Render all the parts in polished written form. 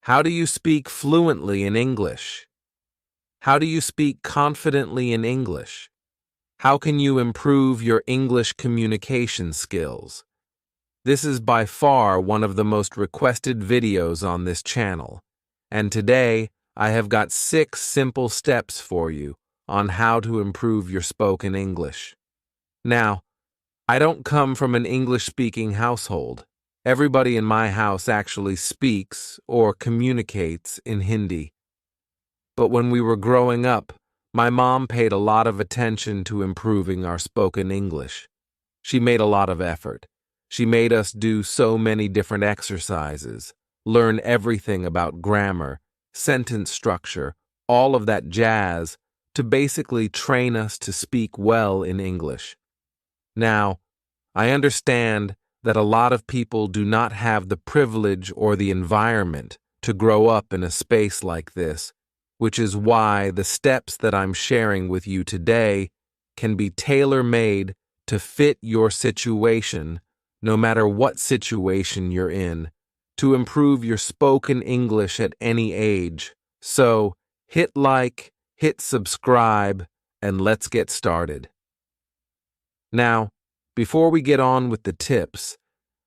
How do you speak fluently in English? How do you speak confidently in English? How can you improve your English communication skills? This is by far one of the most requested videos on this channel, and today I have got 6 simple steps for you on how to improve your spoken English. Now, I don't come from an English-speaking household. Everybody in my house actually speaks or communicates in Hindi. But when we were growing up, my mom paid a lot of attention to improving our spoken English. She made a lot of effort. She made us do so many different exercises, learn everything about grammar, sentence structure, all of that jazz, to basically train us to speak well in English. Now, I understand that a lot of people do not have the privilege or the environment to grow up in a space like this, which is why the steps that I'm sharing with you today can be tailor-made to fit your situation, no matter what situation you're in, to improve your spoken English at any age. So, hit like, hit subscribe, and let's get started. Now, before we get on with the tips,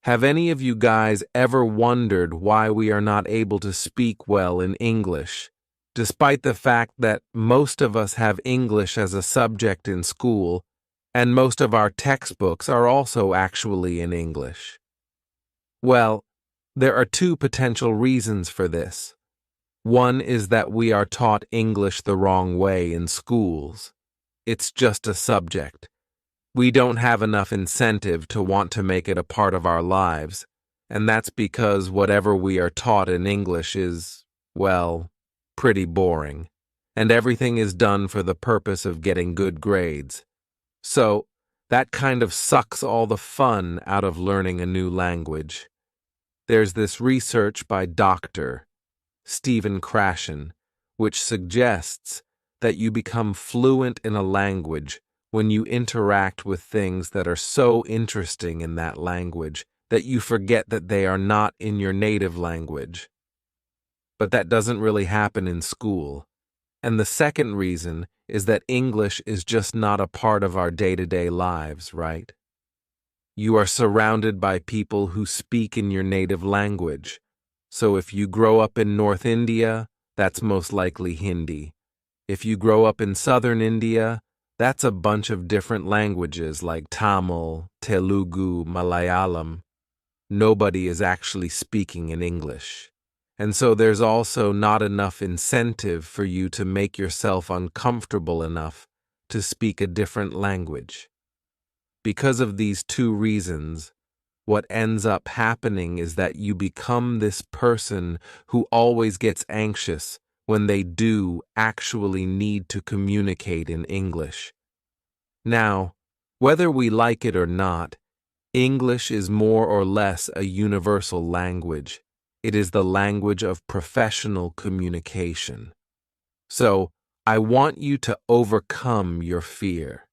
have any of you guys ever wondered why we are not able to speak well in English, despite the fact that most of us have English as a subject in school, and most of our textbooks are also actually in English? Well, there are 2 potential reasons for this. One is that we are taught English the wrong way in schools. It's just a subject. We don't have enough incentive to want to make it a part of our lives, and that's because whatever we are taught in English is, well, pretty boring, and everything is done for the purpose of getting good grades. So, that kind of sucks all the fun out of learning a new language. There's this research by Dr. Stephen Krashen, which suggests that you become fluent in a language when you interact with things that are so interesting in that language that you forget that they are not in your native language. But that doesn't really happen in school. And the second reason is that English is just not a part of our day-to-day lives, right? You are surrounded by people who speak in your native language. So if you grow up in North India, that's most likely Hindi. If you grow up in Southern India, that's a bunch of different languages like Tamil, Telugu, Malayalam. Nobody is actually speaking in English. And so there's also not enough incentive for you to make yourself uncomfortable enough to speak a different language. Because of these 2 reasons, what ends up happening is that you become this person who always gets anxious when they do actually need to communicate in English. Now, whether we like it or not, English is more or less a universal language. It is the language of professional communication. So, I want you to overcome your fear.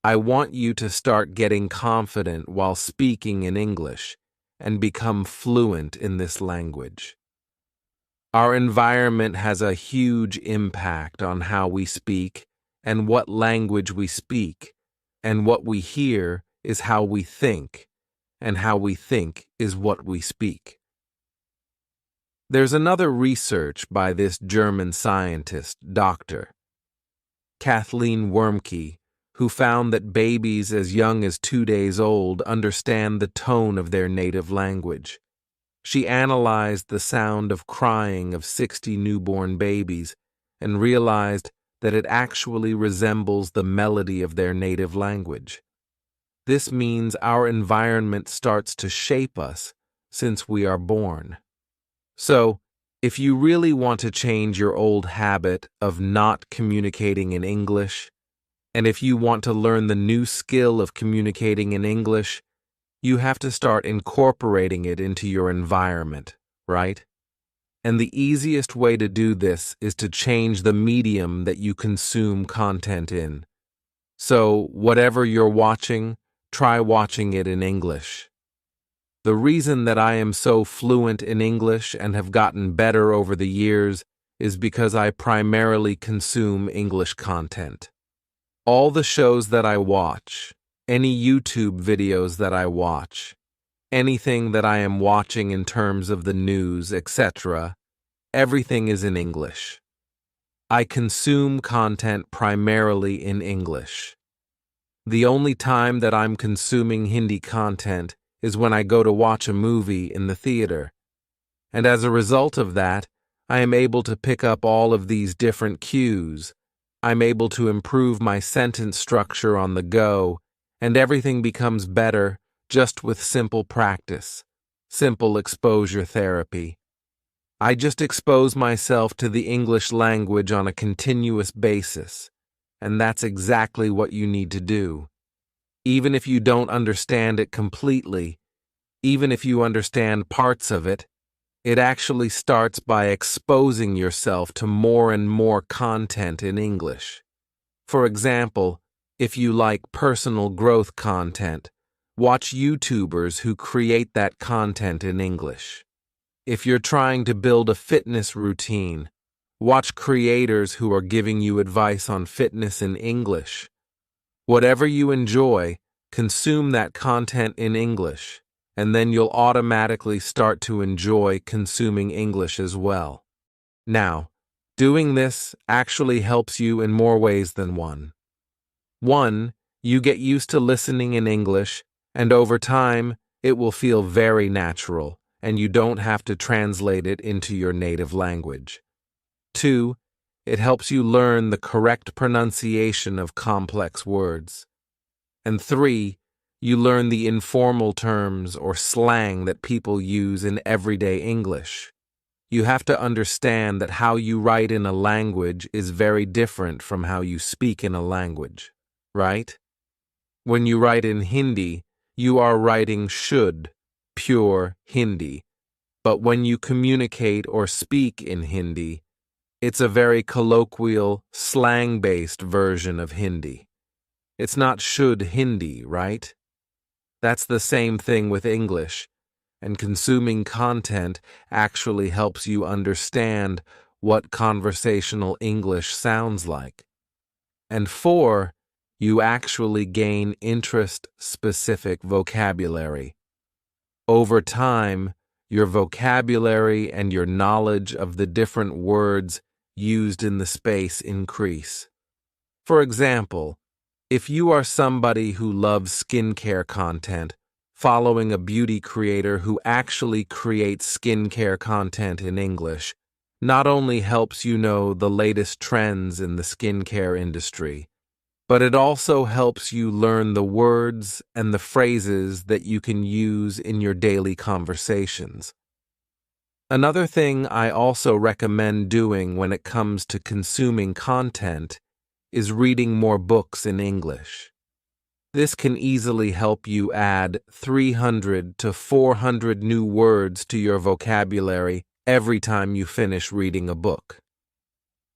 I want you to start getting confident while speaking in English and become fluent in this language. Our environment has a huge impact on how we speak and what language we speak, and what we hear is how we think, and how we think is what we speak. There's another research by this German scientist, Dr. Kathleen Wermke, who found that babies as young as 2 days old understand the tone of their native language. She analyzed the sound of crying of 60 newborn babies and realized that it actually resembles the melody of their native language. This means our environment starts to shape us since we are born. So, if you really want to change your old habit of not communicating in English, and if you want to learn the new skill of communicating in English, you have to start incorporating it into your environment, right? And the easiest way to do this is to change the medium that you consume content in. So, whatever you're watching, try watching it in English. The reason that I am so fluent in English and have gotten better over the years is because I primarily consume English content. All the shows that I watch, any YouTube videos that I watch, anything that I am watching in terms of the news, etc., everything is in English. I consume content primarily in English. The only time that I'm consuming Hindi content is when I go to watch a movie in the theater. And as a result of that, I am able to pick up all of these different cues. I'm able to improve my sentence structure on the go, and everything becomes better just with simple practice, simple exposure therapy. I just expose myself to the English language on a continuous basis, and that's exactly what you need to do. Even if you don't understand it completely, even if you understand parts of it, it actually starts by exposing yourself to more and more content in English. For example, if you like personal growth content, watch YouTubers who create that content in English. If you're trying to build a fitness routine, watch creators who are giving you advice on fitness in English. Whatever you enjoy, consume that content in English, and then you'll automatically start to enjoy consuming English as well. Now, doing this actually helps you in more ways than one. One, you get used to listening in English, and over time, it will feel very natural, and you don't have to translate it into your native language. Two, it helps you learn the correct pronunciation of complex words. And three, you learn the informal terms or slang that people use in everyday English. You have to understand that how you write in a language is very different from how you speak in a language, right? When you write in Hindi, you are writing should, pure Hindi. But when you communicate or speak in Hindi, it's a very colloquial, slang-based version of Hindi. It's not should Hindi, right? That's the same thing with English, and consuming content actually helps you understand what conversational English sounds like. And four, you actually gain interest-specific vocabulary. Over time, your vocabulary and your knowledge of the different words used in the space increase. For example, if you are somebody who loves skincare content, following a beauty creator who actually creates skincare content in English not only helps you know the latest trends in the skincare industry, but it also helps you learn the words and the phrases that you can use in your daily conversations. Another thing I also recommend doing when it comes to consuming content is reading more books in English. This can easily help you add 300 to 400 new words to your vocabulary every time you finish reading a book.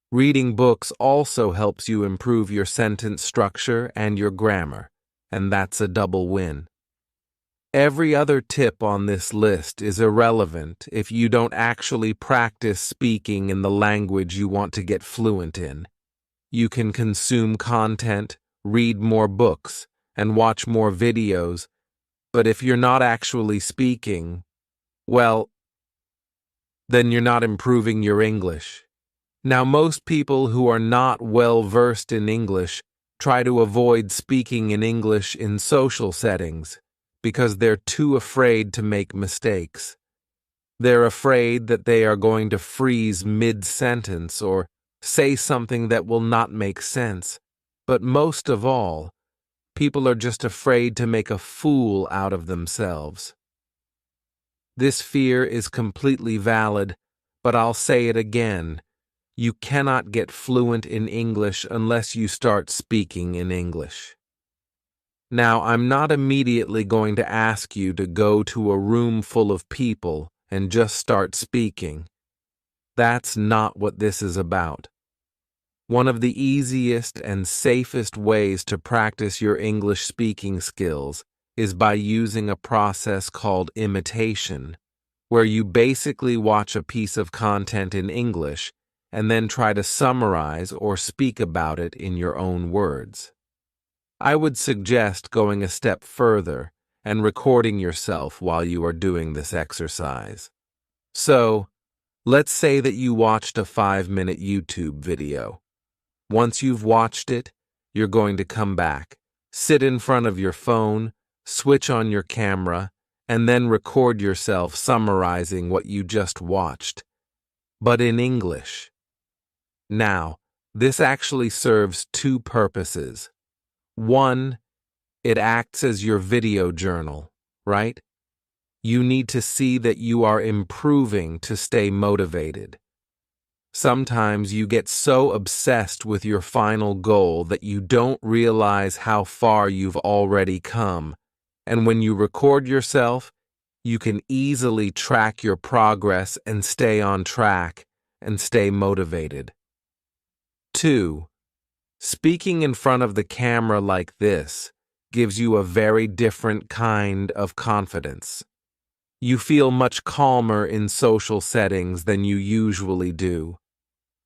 Reading books also helps you improve your sentence structure and your grammar, and that's a double win. Every other tip on this list is irrelevant if you don't actually practice speaking in the language you want to get fluent in. You can consume content, read more books, and watch more videos, but if you're not actually speaking, well, then you're not improving your English. Now, most people who are not well versed in English try to avoid speaking in English in social settings because they're too afraid to make mistakes. They're afraid that they are going to freeze mid-sentence or say something that will not make sense. But most of all, people are just afraid to make a fool out of themselves. This fear is completely valid, but I'll say it again. You cannot get fluent in English unless you start speaking in English. Now, I'm not immediately going to ask you to go to a room full of people and just start speaking. That's not what this is about. One of the easiest and safest ways to practice your English speaking skills is by using a process called imitation, where you basically watch a piece of content in English and then try to summarize or speak about it in your own words. I would suggest going a step further and recording yourself while you are doing this exercise. So, let's say that you watched a 5-minute YouTube video. Once you've watched it, you're going to come back, sit in front of your phone, switch on your camera, and then record yourself summarizing what you just watched, but in English. Now, this actually serves two purposes. One, it acts as your video journal, right? You need to see that you are improving to stay motivated. Sometimes you get so obsessed with your final goal that you don't realize how far you've already come, and when you record yourself, you can easily track your progress and stay on track and stay motivated. 2. Speaking in front of the camera like this gives you a very different kind of confidence. You feel much calmer in social settings than you usually do.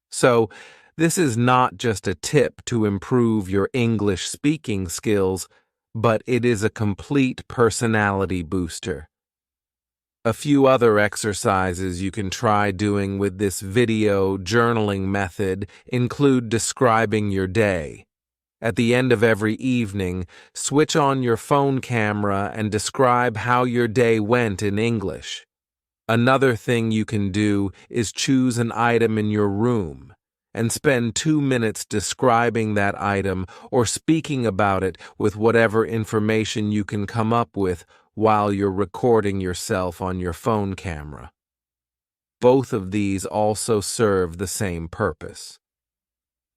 So, this is not just a tip to improve your English speaking skills, but it is a complete personality booster. A few other exercises you can try doing with this video journaling method include describing your day. At the end of every evening, switch on your phone camera and describe how your day went in English. Another thing you can do is choose an item in your room and spend 2 minutes describing that item or speaking about it with whatever information you can come up with while you're recording yourself on your phone camera. Both of these also serve the same purpose.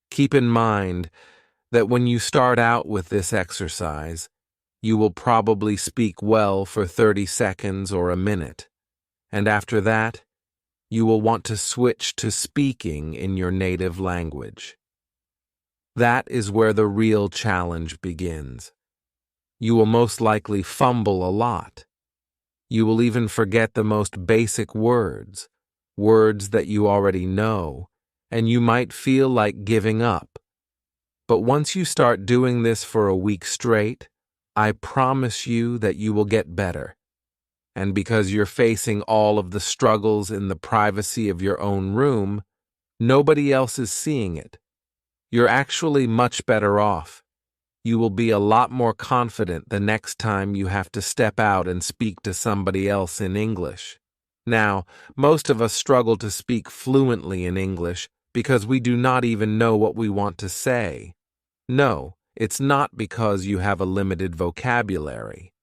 Keep in mind that when you start out with this exercise, you will probably speak well for 30 seconds or a minute. And after that, you will want to switch to speaking in your native language. That is where the real challenge begins. You will most likely fumble a lot. You will even forget the most basic words that you already know, and you might feel like giving up. But once you start doing this for a week straight, I promise you that you will get better. And because you're facing all of the struggles in the privacy of your own room, nobody else is seeing it. You're actually much better off. You will be a lot more confident the next time you have to step out and speak to somebody else in English. Now, most of us struggle to speak fluently in English because we do not even know what we want to say. No, it's not because you have a limited vocabulary.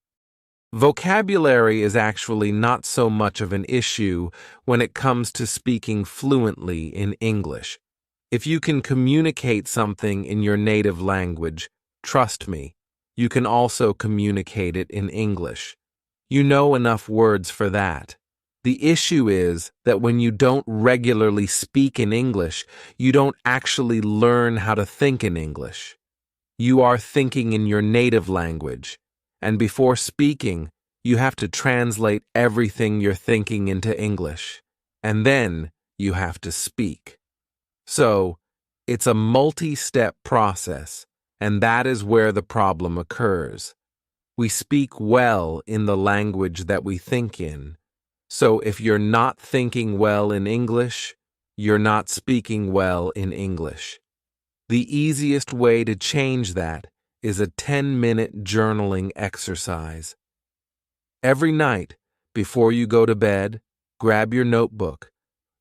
Vocabulary is actually not so much of an issue when it comes to speaking fluently in English. If you can communicate something in your native language, trust me, you can also communicate it in English. You know enough words for that. The issue is that when you don't regularly speak in English, you don't actually learn how to think in English. You are thinking in your native language. And before speaking, you have to translate everything you're thinking into English, and then you have to speak. So, it's a multi-step process, and that is where the problem occurs. We speak well in the language that we think in, so if you're not thinking well in English, you're not speaking well in English. The easiest way to change that is a 10-minute journaling exercise. Every night, before you go to bed, grab your notebook,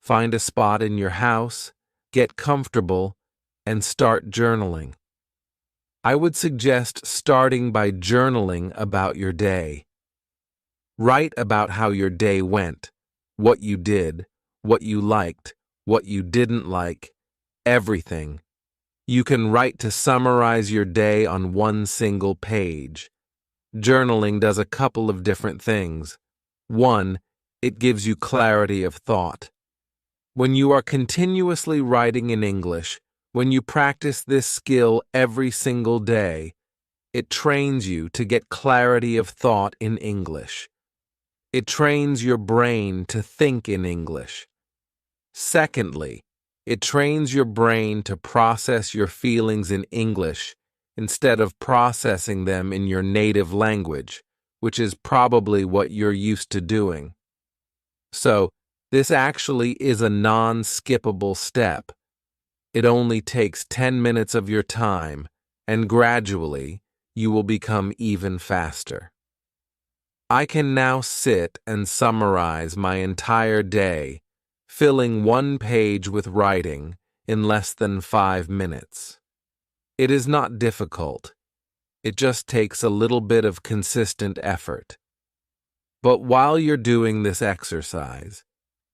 find a spot in your house, get comfortable, and start journaling. I would suggest starting by journaling about your day. Write about how your day went, what you did, what you liked, what you didn't like, everything. You can write to summarize your day on one single page. Journaling does a couple of different things. One, it gives you clarity of thought. When you are continuously writing in English, when you practice this skill every single day, it trains you to get clarity of thought in English. It trains your brain to think in English. Secondly, it trains your brain to process your feelings in English instead of processing them in your native language, which is probably what you're used to doing. So, this actually is a non-skippable step. It only takes 10 minutes of your time, and gradually, you will become even faster. I can now sit and summarize my entire day, filling one page with writing in less than 5 minutes. It is not difficult. It just takes a little bit of consistent effort. But while you're doing this exercise,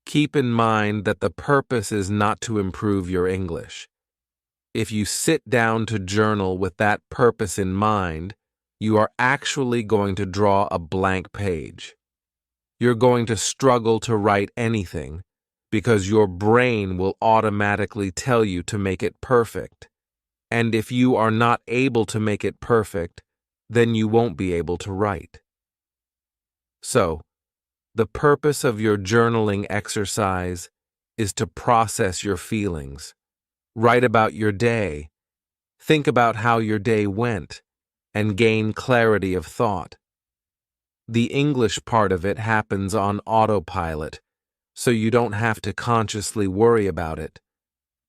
keep in mind that the purpose is not to improve your English. If you sit down to journal with that purpose in mind, you are actually going to draw a blank page. You're going to struggle to write anything because your brain will automatically tell you to make it perfect. And if you are not able to make it perfect, then you won't be able to write. So, the purpose of your journaling exercise is to process your feelings, write about your day, think about how your day went, and gain clarity of thought. The English part of it happens on autopilot, so you don't have to consciously worry about it.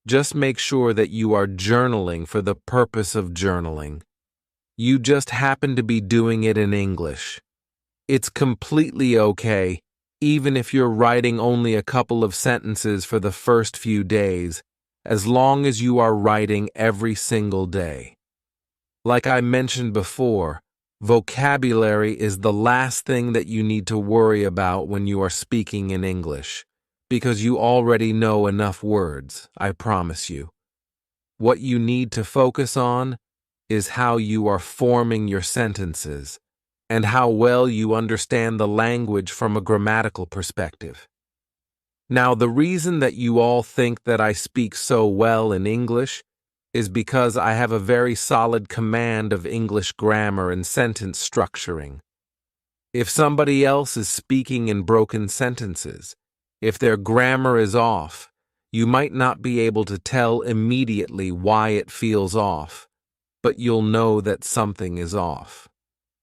Just make sure that you are journaling for the purpose of journaling. You just happen to be doing it in English. It's completely okay, even if you're writing only a couple of sentences for the first few days, as long as you are writing every single day. Like I mentioned before, vocabulary is the last thing that you need to worry about when you are speaking in English, because you already know enough words, I promise you. What you need to focus on is how you are forming your sentences and how well you understand the language from a grammatical perspective. Now, the reason that you all think that I speak so well in English is because I have a very solid command of English grammar and sentence structuring. If somebody else is speaking in broken sentences, if their grammar is off, you might not be able to tell immediately why it feels off, but you'll know that something is off,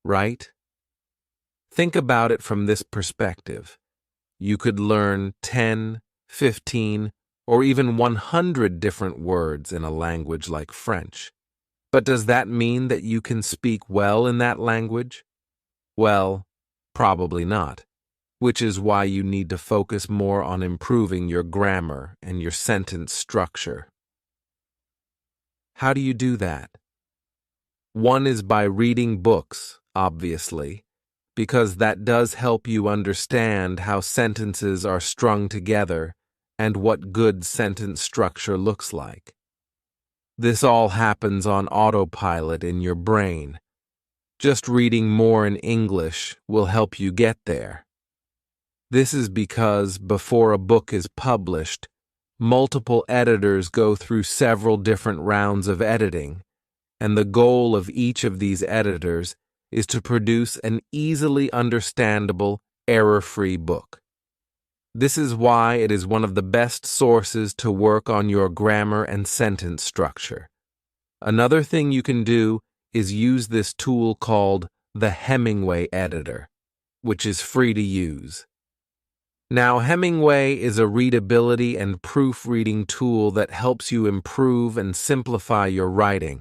right? Think about it from this perspective. You could learn 10, 15, or even 100 different words in a language like French. But does that mean that you can speak well in that language? Well, probably not, which is why you need to focus more on improving your grammar and your sentence structure. How do you do that? One is by reading books, obviously, because that does help you understand how sentences are strung together and what good sentence structure looks like. This all happens on autopilot in your brain. Just reading more in English will help you get there. This is because before a book is published, multiple editors go through several different rounds of editing, and the goal of each of these editors is to produce an easily understandable, error-free book. This is why it is one of the best sources to work on your grammar and sentence structure. Another thing you can do is use this tool called the Hemingway Editor, which is free to use. Now, Hemingway is a readability and proofreading tool that helps you improve and simplify your writing.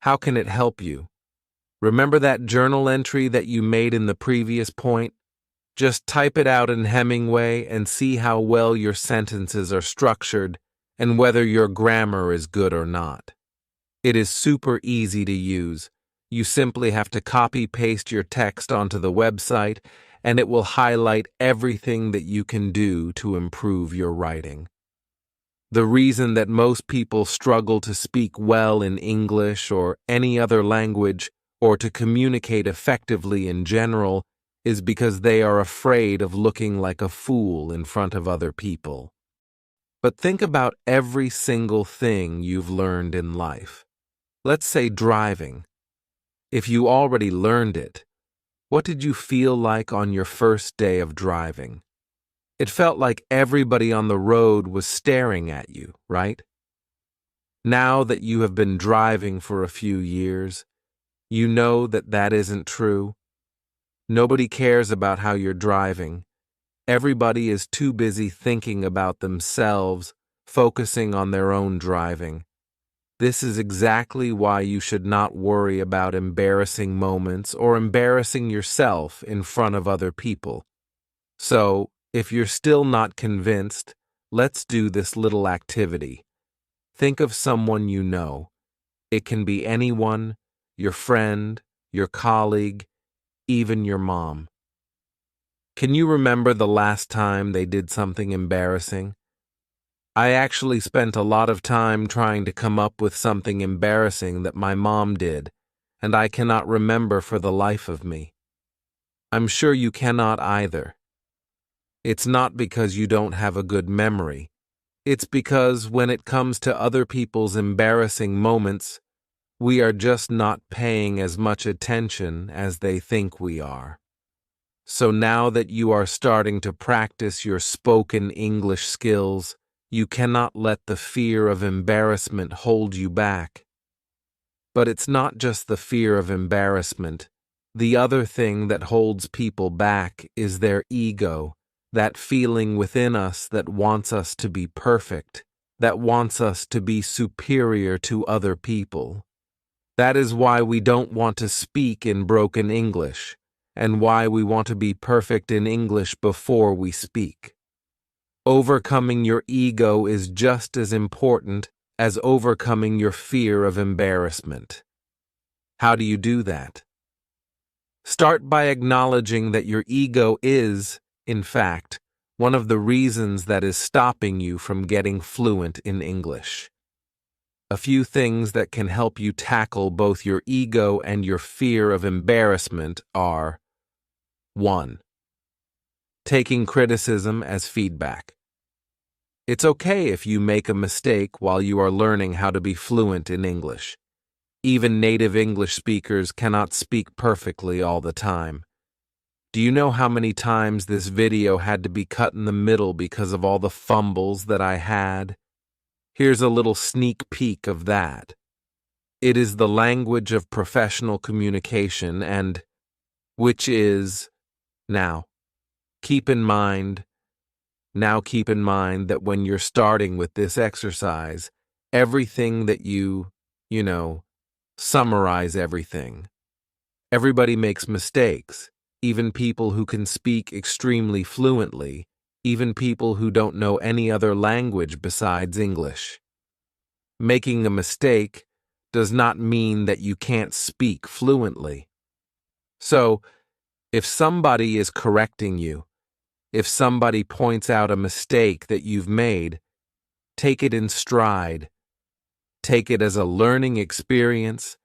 How can it help you? Remember that journal entry that you made in the previous point? Just type it out in Hemingway and see how well your sentences are structured and whether your grammar is good or not. It is super easy to use. You simply have to copy-paste your text onto the website, and it will highlight everything that you can do to improve your writing. The reason that most people struggle to speak well in English or any other language or to communicate effectively in general is because they are afraid of looking like a fool in front of other people. But think about every single thing you've learned in life. Let's say driving. If you already learned it, what did you feel like on your first day of driving? It felt like everybody on the road was staring at you, right? Now that you have been driving for a few years, you know that that isn't true. Nobody cares about how you're driving. Everybody is too busy thinking about themselves, focusing on their own driving. This is exactly why you should not worry about embarrassing moments or embarrassing yourself in front of other people. So, if you're still not convinced, let's do this little activity. Think of someone you know. It can be anyone, your friend, your colleague, even your mom. Can you remember the last time they did something embarrassing? I actually spent a lot of time trying to come up with something embarrassing that my mom did, and I cannot remember for the life of me. I'm sure you cannot either. It's not because you don't have a good memory. It's because when it comes to other people's embarrassing moments, we are just not paying as much attention as they think we are. So now that you are starting to practice your spoken English skills, you cannot let the fear of embarrassment hold you back. But it's not just the fear of embarrassment. The other thing that holds people back is their ego, that feeling within us that wants us to be perfect, that wants us to be superior to other people. That is why we don't want to speak in broken English, and why we want to be perfect in English before we speak. Overcoming your ego is just as important as overcoming your fear of embarrassment. How do you do that? Start by acknowledging that your ego is, in fact, one of the reasons that is stopping you from getting fluent in English. A few things that can help you tackle both your ego and your fear of embarrassment are: 1. Taking criticism as feedback. It's okay if you make a mistake while you are learning how to be fluent in English. Even native English speakers cannot speak perfectly all the time. Do you know how many times this video had to be cut in the middle because of all the fumbles that I had? Here's a little sneak peek of that. It is the language of professional communication and which is now. Keep in mind that when you're starting with this exercise, everything that you summarize everything. Everybody makes mistakes, even people who can speak extremely fluently, even people who don't know any other language besides English. Making a mistake does not mean that you can't speak fluently. So, if somebody is correcting you, if somebody points out a mistake that you've made, take it in stride. Take it as a learning experience,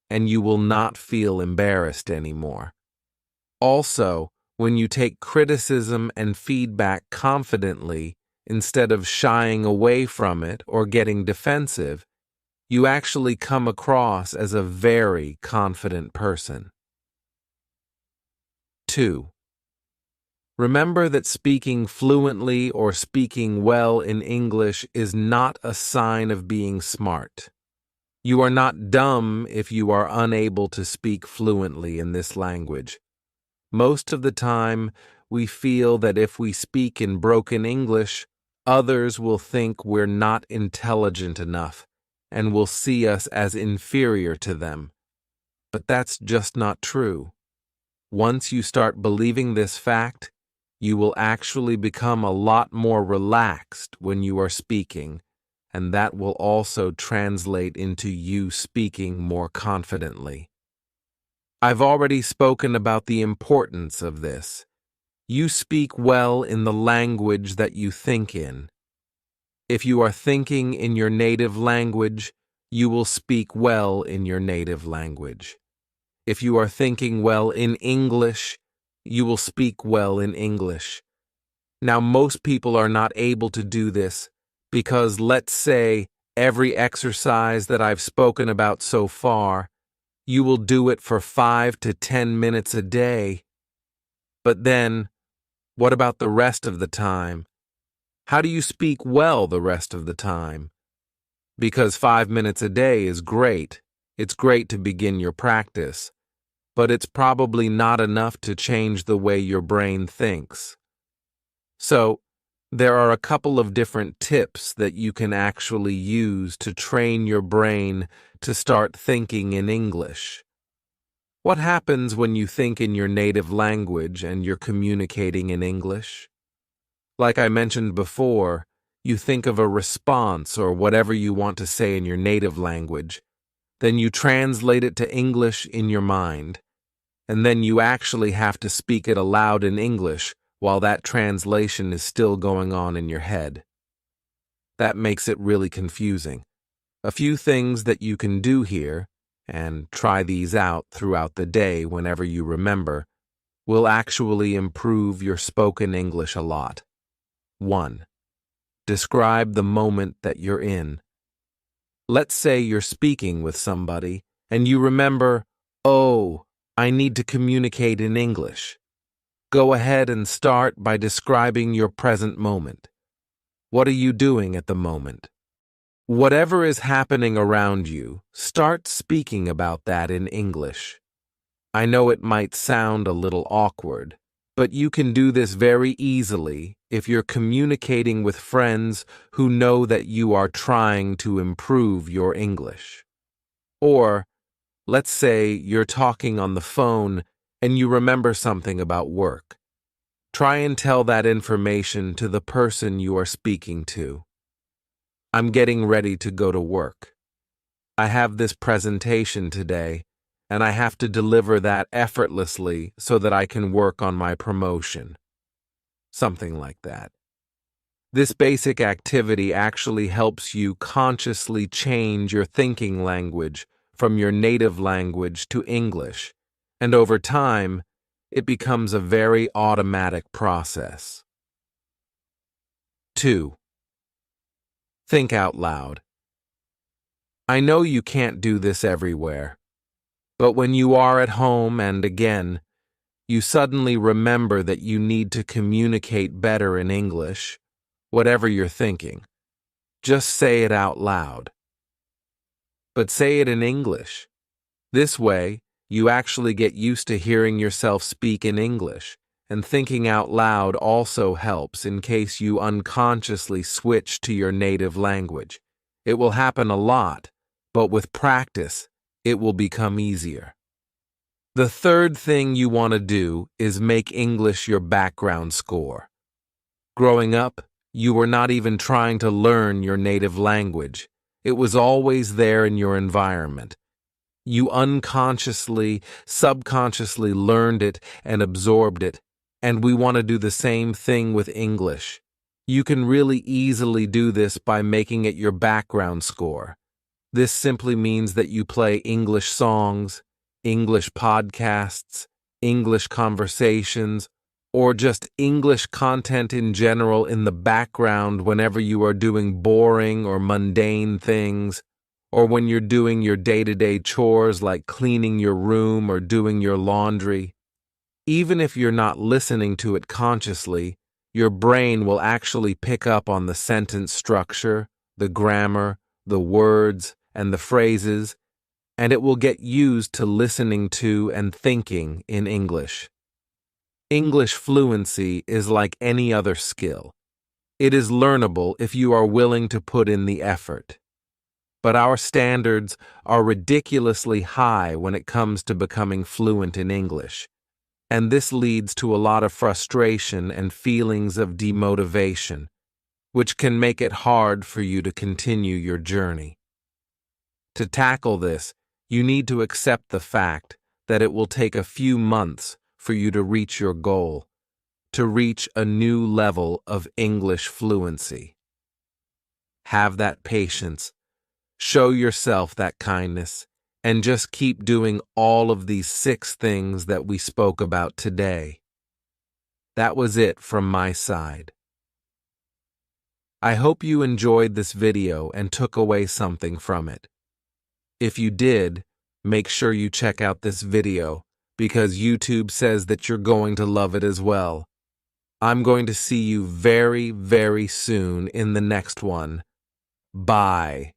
and you will not feel embarrassed anymore. Also, when you take criticism and feedback confidently, instead of shying away from it or getting defensive, you actually come across as a very confident person. 2. Remember that speaking fluently or speaking well in English is not a sign of being smart. You are not dumb if you are unable to speak fluently in this language. Most of the time, we feel that if we speak in broken English, others will think we're not intelligent enough and will see us as inferior to them. But that's just not true. Once you start believing this fact, you will actually become a lot more relaxed when you are speaking, and that will also translate into you speaking more confidently. I've already spoken about the importance of this. You speak well in the language that you think in. If you are thinking in your native language, you will speak well in your native language. If you are thinking well in English, you will speak well in English. Now, most people are not able to do this because, let's say, every exercise that I've spoken about so far, You will do it for 5 to 10 minutes a day. But then, what about the rest of the time? How do you speak well the rest of the time? Because 5 minutes a day is great. It's great to begin your practice, but it's probably not enough to change the way your brain thinks. So, there are a couple of different tips that you can actually use to train your brain to start thinking in English. What happens when you think in your native language and you're communicating in English? Like I mentioned before, you think of a response or whatever you want to say in your native language, then you translate it to English in your mind, and then you actually have to speak it aloud in English while that translation is still going on in your head. That makes it really confusing. A few things that you can do here, and try these out throughout the day whenever you remember, will actually improve your spoken English a lot. 1. Describe the moment that you're in. Let's say you're speaking with somebody, and you remember, oh, I need to communicate in English. Go ahead and start by describing your present moment. What are you doing at the moment? Whatever is happening around you, start speaking about that in English. I know it might sound a little awkward, but you can do this very easily if you're communicating with friends who know that you are trying to improve your English. Or, let's say you're talking on the phone and you remember something about work. Try and tell that information to the person you are speaking to. I'm getting ready to go to work. I have this presentation today, and I have to deliver that effortlessly so that I can work on my promotion. Something like that. This basic activity actually helps you consciously change your thinking language from your native language to English, and over time, it becomes a very automatic process. 2. Think out loud. I know you can't do this everywhere, but when you are at home and again, you suddenly remember that you need to communicate better in English, whatever you're thinking, just say it out loud. But say it in English. This way, you actually get used to hearing yourself speak in English, and thinking out loud also helps in case you unconsciously switch to your native language. It will happen a lot, but with practice, it will become easier. The third thing you want to do is make English your background score. Growing up, you were not even trying to learn your native language. It was always there in your environment. You unconsciously, subconsciously learned it and absorbed it, and we want to do the same thing with English. You can really easily do this by making it your background score. This simply means that you play English songs, English podcasts, English conversations, or just English content in general in the background whenever you are doing boring or mundane things, or when you're doing your day-to-day chores like cleaning your room or doing your laundry. Even if you're not listening to it consciously, your brain will actually pick up on the sentence structure, the grammar, the words, and the phrases, and it will get used to listening to and thinking in English. English fluency is like any other skill. It is learnable if you are willing to put in the effort. But our standards are ridiculously high when it comes to becoming fluent in English, and this leads to a lot of frustration and feelings of demotivation, which can make it hard for you to continue your journey. To tackle this, you need to accept the fact that it will take a few months for you to reach your goal, to reach a new level of English fluency. Have that patience, show yourself that kindness, and just keep doing all of these 6 things that we spoke about today. That was it from my side. I hope you enjoyed this video and took away something from it. If you did, Make sure you check out this video, because YouTube says that you're going to love it as well. I'm going to see you very, very soon in the next one. Bye.